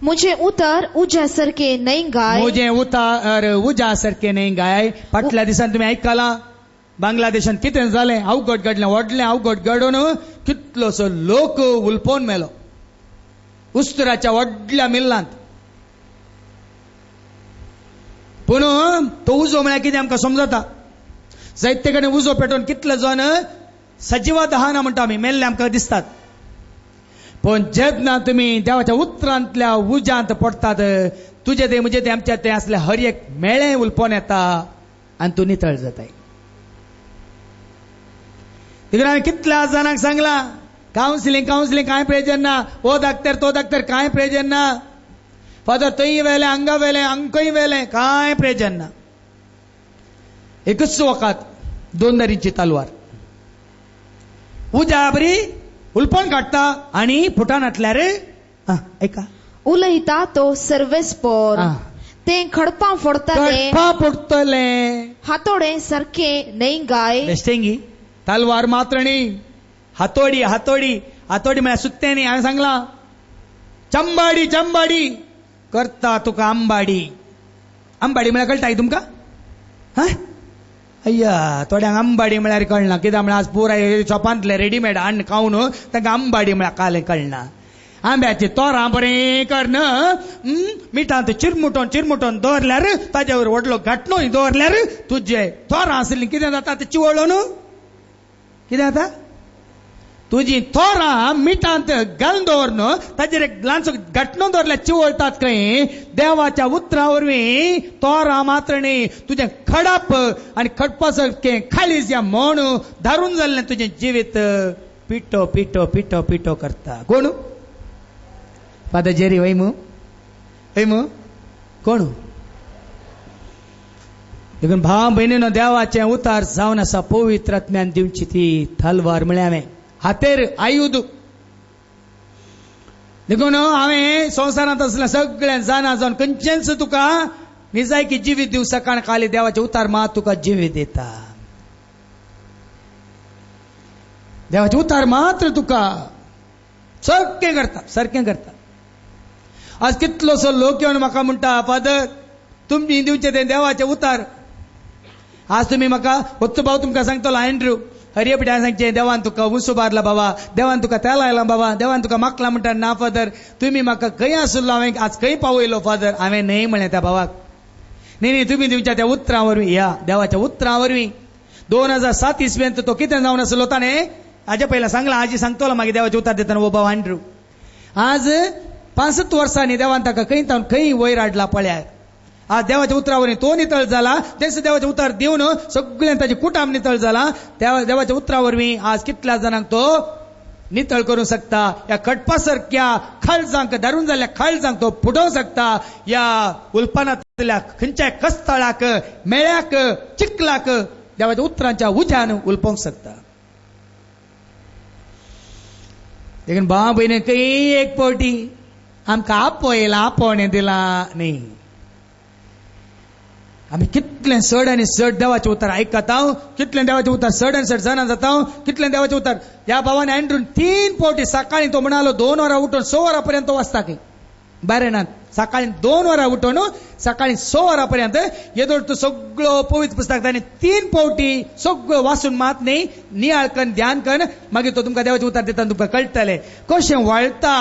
मुझे उतार उज्या सारखे नाही गाय. मुझे उतार उज्या सारखे नाही गाय. फाटल्या दिसान तुमी आयकलां बांगलादेशांत कितें जालें. अवघड घडलें, व्हडलें अवघड घडोवन कितलोसो लोक उलपोवन मेलो उस्तराच्या व्हडल्या मिल्लांत. पूण तो उजो म्हळ्यार कितें आमकां समजता. जायते कडेन उजो पेटोवन कितले जण सजिवा दहाना म्हणटा आमी, मेल्ले आमकां दिसतात. पण जेन्ना तुमी देवाच्या उतरांतल्या उज्यांत पडटात, तुजे ते म्हणजे ते आमच्या ते असले हर एक मेळ्ळें उलपोन येता आनी तूं नितळ जाताय. देखून हांवें कितल्या जाणांक सांगलां, कावन्सिलींग कांय प्रयोजन ना. हो दाक्तर तो दाक्तर कांय प्रयोजन ना. फादर थंय वेलें, हांगा वेलें, हांगय वेलें, कांय प्रयोजन ना. एकच वकात 2 दारीची तलवार. उज्या बरी उल्पण काढता आणि फुटाणातल्या रे ऐका उलयता तो सर्वेस्पर हा. ते खडपां फोडताले कडपा पुडतले हातोडे सारखे नाही गाय बेस्टेंगी तलवार मात्र नी हातोडी हातोडी हातोडी म्हळ्यार सुत्त्यांनी हांवें सांगला चंबाडी चंबाडी करता तुका आंबाडी आंबाडी म्हळ्यार कळटाय तुमका हा अय्या थोड्यांक आंबाडी म्हळ्यार कळना कित्याक म्हळ्यार आज पुराय शॉपांतले रेडीमेड हाडून खावन तांकां आंबाडी म्हळ्यार काले कळना आंब्याची तोरां बरें कर मिठांत चिरमुटोन चिरमुटोन दवरल्यार ताजे वयर व्हडलो घाटणोय दवरल्यार तुजे तोरां आसलीं कितें जाता ते चिवळो न्हू कितें जाता तुजी तोरां मिठांत घालून दवर न्हू ताजेर एक ल्हानसो घटनो दवरल्यार चिवळटात खंय देवाच्या उतरां वरवीं तोरां मात्र न्ही तुजें खडप आनी खडपा सारकें खालीज या म्हण धारून जाल्लें तुजें जिवीत पिठो पिठो पिठो पिठो करता कोण फादर जेरी वैमू कोण देखून भाव भयणीनो देवाचें उतार जावन आसा पवित्र आत्म्यान दिवची ती तलवार म्हळ्यार हांवें हातेर आयुध देखून हांवें संवसारांत असल्या सगळ्यां जाणा जावन खंयचेंच तुका निजायकी जिवीत दिवं सकाळ खाली देवाचे उतार मात तुका जिवीत दिता देवाचे उतार मात्र तुका सारकें करता आज कितलोसो लोक येवन म्हाका म्हणटा फादर तुमी दिवचे ते देवाचे उतार आज तुमी म्हाका वचचो भाव तुमकां सांगतलो एंड्रू हरियपिट्यान सांगचे देवान तुका उसू बारला बाबा देवान तुका तेल आयला बाबा देवान तुका मागला म्हणटा ना फादर तुमी म्हाका खंय आसलो हांवें आज खंय पावयलो फादर हांवें न्हय म्हळें त्या भावाक न्ही तुमी दिवच्या त्या उतरां वरवीं या देवाच्या उतरां वरवीं 2007 इसवेंत तो कितें जावन आसलो ताणें हाजे पयला सांगला आजी सांगतलो मागीर देवाचे उतार दितना वो भाव एंड्रू आज 65 वर्सांनी देवान ताका खंय तावन खंय वयर हाडला पळ्यार आज देवाच्या उतरावरीं तो नितळ झाला तेच देवाचे उतार दिवन सगळ्यांनी ताची कुटाम नितळ झाला देवाच्या उतरावरवीं आज कितल्या जाणांक तो नितळ करूंक शकता या खडपा सारक्या खाळजांक धरून जाल्ल्या खाळजांक तो फुटोवंक शकता या उल्पनांतल्या खंयच्याय कस्तळाक मेळ्याक चिखलाक देवाच्या उतरांच्या उज्यान उलपोवंक शकता देखून भाव भयणी खंय एक फावटी आमकां आपयला आपोवणें दिला न्ही आमी कितलें चड आनी चड देवाचें उतार आयकता कितलें देवाचें उतार चड आनी चड जाणा जाता कितलें देवाचें उतार ह्या भावान एंड्रून 3 फावटी सकाळीं तो म्हणालो 2 वरां उठून 6 वरां पर्यंत तो वाचता खंय बारेनात सकाळीं 2 वरां उठून सकाळीं 6 वरां पर्यंत येदोळ तूं सगळो पवित्र पुस्तक ताणें 3 फावटी सगळो वाचून मात न्ही नियाळ करून ध्यान करून मागीर तो तुमकां देवाचें उतार दिता तुमकां कळटलें कशें वळटा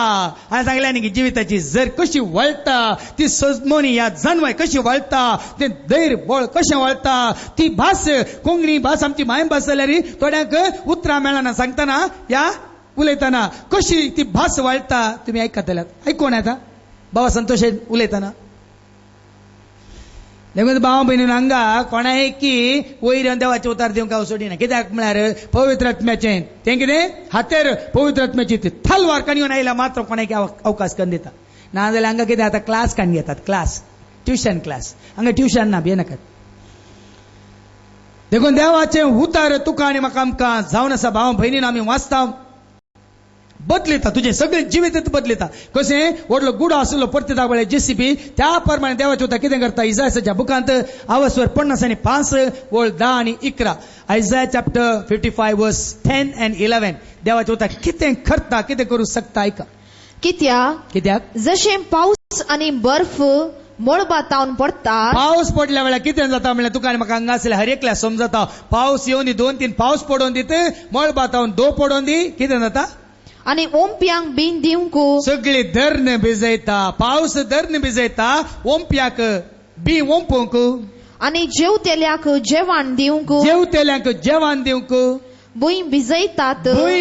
हांवें सांगलें न्ही की जिविताची जर कशी वळटा ती सजमोनी ह्या जानवाय कशी वळटा तें धैर्य बळ कशें वळटा ती भास कोंकणी भास आमची मायभास जाल्यार थोड्यांक उतरां मेळना सांगतना ह्या उलयतना कशी ती भास वळटा तुमी आयकतल्यात आयकून येता बाबा संतोष उलयतना देखून भाव भयणीन हांगा कोणाय की वयर देवाचे उतार दिवंक हांव सोडिना कित्याक म्हळ्यार पवित्र आत्म्याचें तें कितें हातेर पवित्र आत्म्याची ती तलवार काणयोन आयला मात्र कोणाक अवकाश करून दिता नाजाल्यार हांगा कितें जाता क्लास काडून घेतात क्लास ट्युशन क्लास हांगा ट्युशन ना भियेनाकात देखून देवाचें उतार तुका आनी म्हाका आमकां जावन आसा भाव भयणीन आमी वाचता बदलिता तुझे सगळे जिवीत बदलिता कशें व्हडलो गुडो आसलो परतिता वेळेर जेसीबी त्या प्रमाणे देवाचें उतार कितें करता इसायाच्या बुकांत आवसवर 50 आनी 5 वळ 10 आनी 11 आयजाया चॅप्टर 55 वर्स 10 and 11 देवाचें उतार कितें करता कितें करूंक शकता आयका कित्याक जशें पावस आनी बर्फ मळबातावन पडटा पावस पडल्या वेळार कितें जाता म्हळ्यार तुका आनी म्हाका हांगा आसल्या हर एकल्या समजता पावस येवन 2-3 पावस पडोवन दीत मळबातावन दो पडोवन दी कितें जाता आनी ओंप्यांक बीन दिवंक सगळी धर्ण भिजयता पावस धर्ण भिजयता ओंप्याक बी ओंपूंक आनी जेवतेल्याक जेवण दिवंक भूंय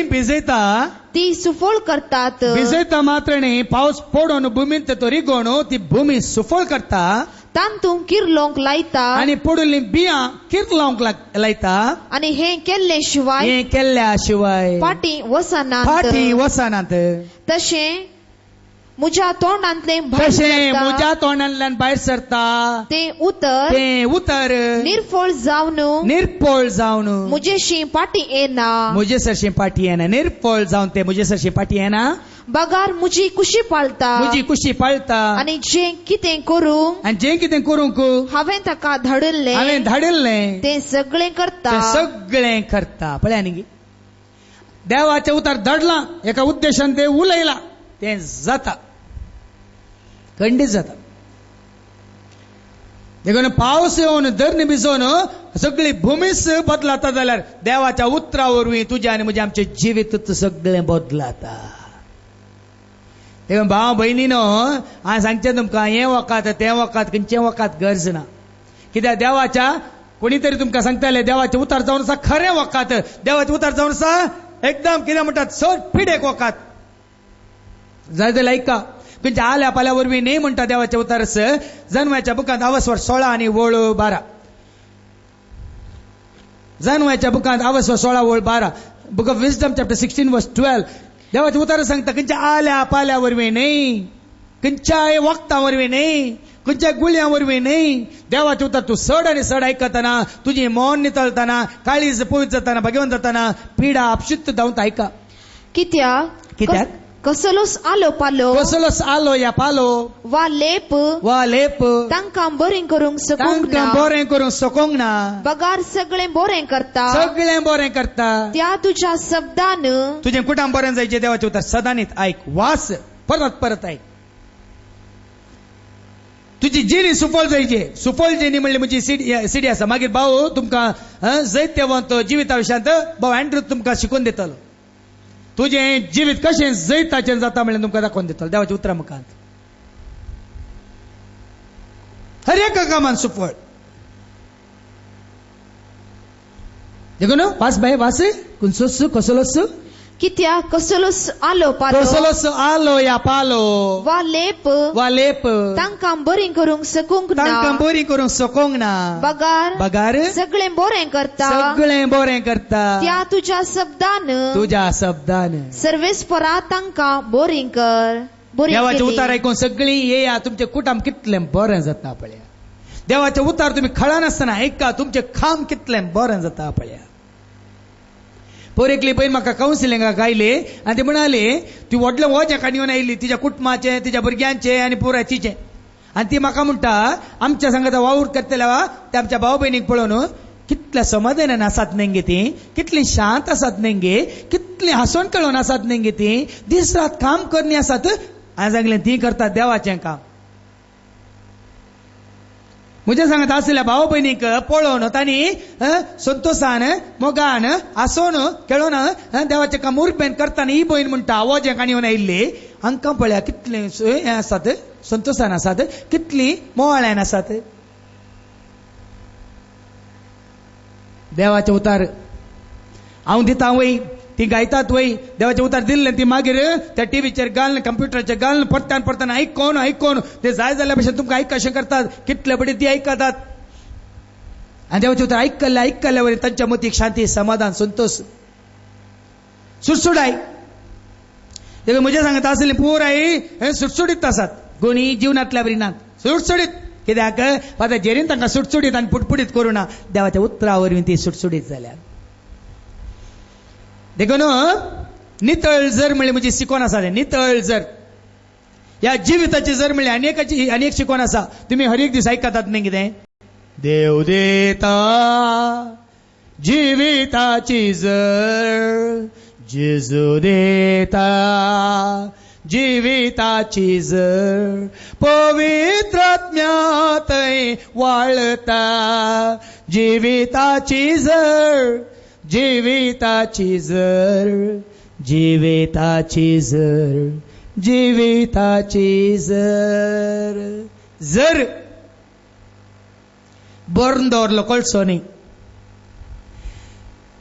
भिजयता ती सुफळ करतात भिजयता मात्र न्ही पावस पडोवन भुमींत तो रिगोवन ती भूमी सुफळ करता तांतू किरलोंक लायता आनी पडुल्लीं बियां किरलोंक लायता आनी हे केल्ल्या शिवाय फाटी वसनात तशें मुझ्या तोंडांतले भायर कशें सरता, म्हज्या तोंडांतल्यान भायर सरता ते उतर तें उतर निर्फळ जावन निर्पोळ जावन मुजेशी पाटी येना. म्हजे सरशी पाटी येना. निर्पोळ जावन ते म्हजे सरशी पाटी येना. बगार मुजी कुशी पाळता म्हजी कुशी पाळता आनी जे कितें करूं आनी जें कितें करूंक हांवें ताका धाडिल्लें हांवें धाडिल्लें तें सगळें करता. तें सगळें करता. पळया न्ही, देवाचें उतर धडलां, एका उद्देशान तें उलयलां, तें जाता, खंडीत जाता. देखून पावस येवन धरणी भिजोवन सगळी भूमीच बदलाता जाल्यार देवाच्या उतरा वरवीं तुजें आनी म्हजें आमचें जिवीत सगळें बदलाता. देखून भाव भयणीनो, हांव सांगचें तुमकां, हें वकात तें वकात खंयचें वकात गरज ना. कित्याक देवाच्या कोणी तरी तुमकां सांगताले देवाचें उतार जावन आसा खरें वकात. देवाचें उतार जावन आसा एकदम कितें म्हणटात सट पिडेक वकात. जाय जाल्यार ऐका, खंयच्या आल्या पाल्या वरवीं न्ही म्हणटा देवाचें उतार. जन्माच्या बुकांत अवस्वर 16 आनी वळ 12. जन्माच्या बुकांत अवस्वर 16 वळ 12. बुक ऑफ विजडम चॅप्टर 16 वर्स 12. देवाचें उतार सांगता खंयच्या आल्या पाल्या वरवीं न्ही, खंयच्याय वखदां वरवीं न्ही, खंयच्या गुळयां वरवीं न्ही. देवाचें उतर तूं सड आनी सड आयकतना, तुजी मन नितळतना, काळीज पवित्र जातना, भगवंत जातना, पिडा आपशीत धांवता. आयका कित्याक कसलोच आलो पालो कसलोच आलो या पालो वा लेप तांकां बरें करूंक सकूंक ना. तांकां बरें करूंक सोकोंक ना. बगार सगळें बरें करता. सगळें बरें करता. त्या तुज्या शब्दान तुजें कुटाम बरें जायचें. देवाचें उतर सदांनीच आयक, वास, परत परत आयक. तुजी जिणी सुफल जायचे. सुफल जिणी म्हणली म्हजी सिडी आसा. मागीर भाऊ तुमकां जैत्यवंत जिविता विशयांत भाऊ अँड्रू तुमकां शिकून दितलो. तुजें जिवीत कशें जैताचें जाता म्हणल्यार तुमकां दाखोवन दितलो देवाच्या उतरा मुखांत. हर एका कामान सुफळ. देखून वास बाय वास कुंसोस कसलोस कित्याक कसलोच आलो पालो कसलोस आलो या पालो वा लेप तांकां बरीं करूंक सकूंक ना. तांकां बरीं करूंक सोकोंक ना. बगार सगळें बरें करता. सगळें बरें करता. त्या तुज्या शब्दान सर्वेस्परा तांकां बरीं कर. देवाचें उतार आयकून सगळीं येया. तुमचें कुटाम कितलें बरें जाता पळया. देवाचें उतार तुमी खळनासतना आयका, तुमचें खाम कितलें बरें जाता पळया. पोरेकली पयलीं म्हाका कावन्सिलिंगाक आयली आनी ती म्हणाली ती व्हडलें वजें येवन आयली तिच्या कुटुंबाचें, तिच्या भुरग्यांचें आनी पुराय तिचें. आनी ती म्हाका म्हणटा आमच्या सांगाता वावूर करतल्या ते आमच्या भाव भयणीक पळोवन कितल्या समाधानान आसात नेंगे ती, कितलीं शांत आसात नेंगे, कितलीं हांसोन खेळोन आसात नेंगे ती, दीस रात काम करणी आसात. हांवें सांगलें ती करतात देवाचें काम. म्हज्या सांगत आसलेल्या भाव भयणीक पळोवन तांणी संतोशान मोगान हांसोन खेळोन देवाचें काम उर्बेन करतना ही भयण म्हणटा वजें काणयोन आयिल्ली हांकां पळया कितलें हें आसात, संतोशान आसात, कितलीं मोवाळ्यान आसात. देवाचें उतार हांव दिता वय, ती गायतात वय. देवाचें उतार दिल्लें ती मागीर त्या टीव्हीचेर घालन, कंप्युटराचेर घालन परतान आयकोन ते जाय जाल्या भशेन तुमकां आयक कशें करतात. कितले बडी ती आयकतात. आनी देवाचें उतार आयकल्या वरी तांच्या मतीक शांती, समाधान, संतोष, सुटसुडाय. देखून म्हजें सांगत आसलें पुराय सुटसुडीत आसात. कोणी जिवनांतल्या बरी नात, सुटसुडीत. कित्याक आतां जेरीन तांकां सुटसुडीत आनी पुटपुडीत करूं ना. देवाच्या उतरा वरवीं ती सुटसुडीत जाल्यात. देखून नितळ जर म्हणली म्हजी शिकवण आसा. नितळ जर ह्या जिविताची जर म्हणली अनेक शिकवण आसा. तुमी हर एक दीस आयकतात न्ही कितें. देव देता जिविताची जर, जेजू देता जिविताची जर, पवित्र आत्म्यातय वाळता जिविताची जर, जिविताची जर, जिविताची जर, जिविताची जर. जर बरोवन दवरलो कळसो न्ही.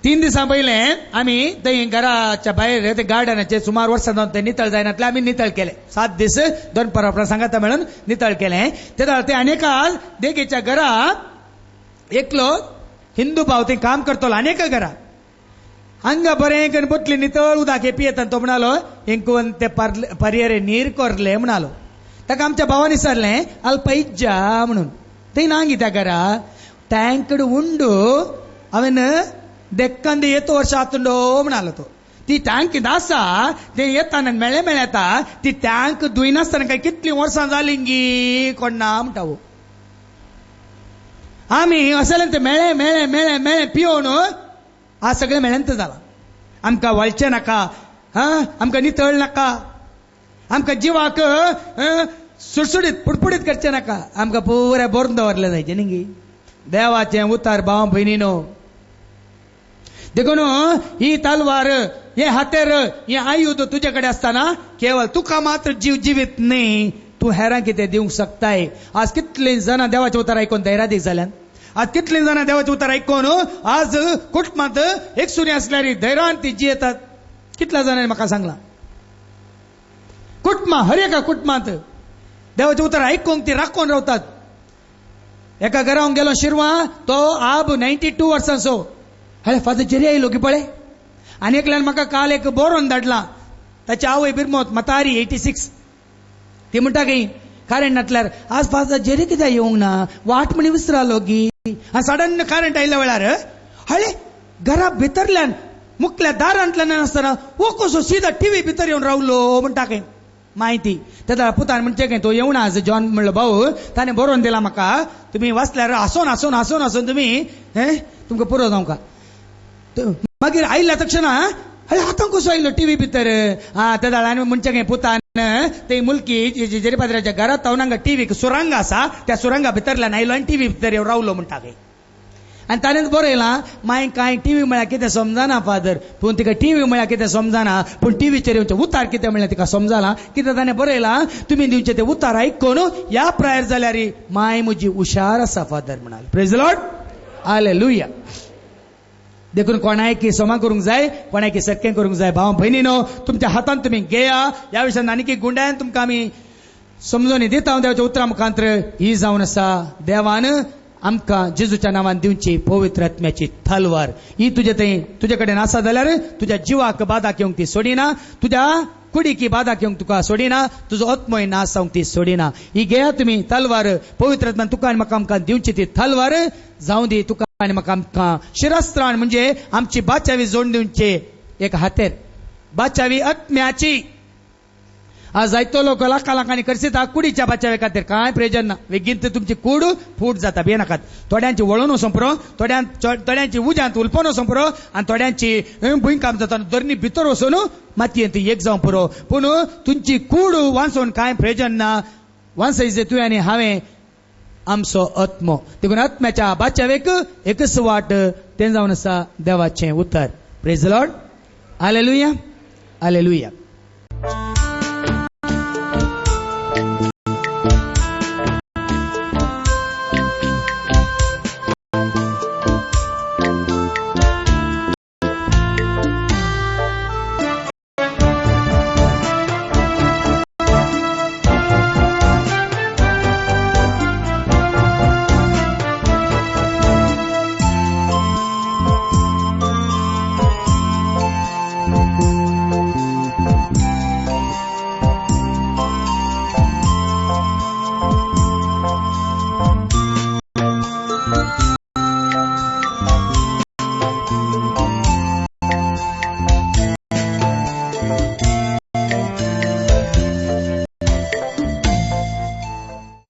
3 दिसां पयलें आमी थंय घराच्या भायर ते गार्डनाचे सुमार वर्सां जावन ते नितळ जायनातले आमी नितळ केले. 7 दीस 2 परप्रासंगाता मेळून नितळ केलें. ते अनेकाल देगेच्या घरा एकलो हिंदू भाव ते काम करतलो. अनेक घरा ಹಂಗ ಬರೇಂಕನ್ ಬೊಟ್ಲಿ ನಿತळ उदाके पियेत तो म्हणालो इंकवन ते पर्यारे नीर कोरले म्हणालो ताका आमच्या भावान विचारले अल्प इज्जा म्हणून ते नांगी त्या घरा टँकड उंडू हांवेन देक्कंद येतो वर्ष आतुंडो म्हणालो तो ती टँक दासा ते येताना मेळे मेळ्याता ती टँक दुयनासतना काय कितली वर्सां जालींगी कोणा म्हणटावो आमी असले ते मेळे मेळे मेळे मेळे पिवून आ सगळे मेळ्यांत जाला आमकां वळचे नाका आमकां नितळ नाका आमकां जिवाक सुडसुडीत पुडपुडीत करचे नाका आमकां पुरे बरोवन दवरले जायचे न्ही देवाचें उतार भाव भयणीनो देखून ही तलवार हे हातेर हे आयुध तुजे कडेन आसतना केवळ तुका मात्र जीव जिवीत न्ही तूं हेरांक कितें दिवंक शकताय आज कितलीं जाणां देवाचें उतार आयकून धैर्यादीक जाल्यात आज कितलीं जाणां देवाचें उतार आयकून आज कुटुंबांत एक सुरी आसल्यार धैर्यान ती जियेतात कितल्या जाणांनी म्हाका सांगलां कुटुंबां हर एका कुटुंबांत देवाचें उतार आयकूंक ती राखून रावतात एका घरा हांव गेलो शिरवा तो आब 92 वर्सांचो हळे फादर जेरी आयलो की पळय आनी एकल्यान म्हाका काल एक बरोवन धाडला ताची आवय बिरमोत मतारी 86 ती म्हणटा की कारण नाटल्यार आज फादर जेरी कित्याक येवंक ना वाट म्हणी विसरालो गी आनी सडन करंट आयल्या वेळार हळे घरा भितरल्यान मुखल्या दारांतल्यान आसतना वो कसो सीधा टीव्ही भितर येवन रावलो म्हणटा काय माहिती तेदा पुतान म्हणचे काय तो येवना आज जॉन म्हणलो भाऊ ताणें बरोवन दिला म्हाका तुमी वाचल्यार हांसोन हांसोन हांसोन हांसोन तुमी तुमकां पुरो जावंका मागीर आयल्या तक्षणा हळे हातांक कसो आयलो टीव्ही भितर तेदा आनी म्हणचे काय पुतान ते मुलकी जेरीपाद्राच्या घरात तावनांगा टीव्हीक सुरंग आसा त्या सुरंगा भितरल्यान आयलो आनी टीव्ही भितर येवन रावलो म्हणटा काय आनी ताणें बरयलां मागीर कांय टीव्ही म्हळ्यार कितें समजना फादर पूण तिका टीव्ही म्हळ्यार कितें समजना पूण टीव्हीचेर येवचे उतार कितें म्हळ्यार तिका समजालां कितें ताणें बरयलां तुमी दिवचे ते उतार आयकून ह्या प्रायर जाल्यार माय म्हजी हुशार आसा फादर म्हणाल प्रेज द लॉर्ड हालेलुया देखून कोणायकी समा करूंक जाय कोणायकी सख्खें करूंक जाय भाव भयणीनो तुमच्या हातांत तुमी घेया ह्या विशयान आनीक गुंड्यान तुमकां आमी समजोनी दिता हांव देवाच्या उतरां मुखांतर ही जावन आसा देवान आमकां जेजूच्या नांवान दिवची पवित्र आत्म्याची तलवार ही तुजे कडेन आसा जाल्यार तुज्या जिवाक बादाक येवंक ती सोडिना तुज्या कुडीकी बादाक येवंक तुका सोडिना तुजो आत्मोय नाश जावंक ती सोडिना ही घेया तुमी तलवार पवित्र आत्म्यान तुका आनी म्हाका आमकां दिवची ती तलवार जावं दी तुका आनी म्हाका आमकां शिरस्त्राण म्हणजे आमची बाचावी जोडून दिवचे एक हातेर बाचावी आत्म्याची आज जायतो लोक लाखा लाखांनी करसिता कुडीच्या बाचावे खातीर कांय प्रयोजन ना बेगीन तुमची कूड फूट जाता भियेनाकात थोड्यांची वळून वचों पुरो थोड्यांची उज्यांत उलपोन वचों पुरो आनी थोड्यांची भुंयकाम जाता धरणी भितर वचून मातयेंत एक जावं पुरो पूण तुमची कूड वांचून कांय प्रयोजन ना वांचयचे तुवें आनी हांवें आमचो आत्मो देखून आत्म्याच्या बाचावेक एकच वाट तें जावन आसा देवाचें उतर praise the Lord hallelujah hallelujah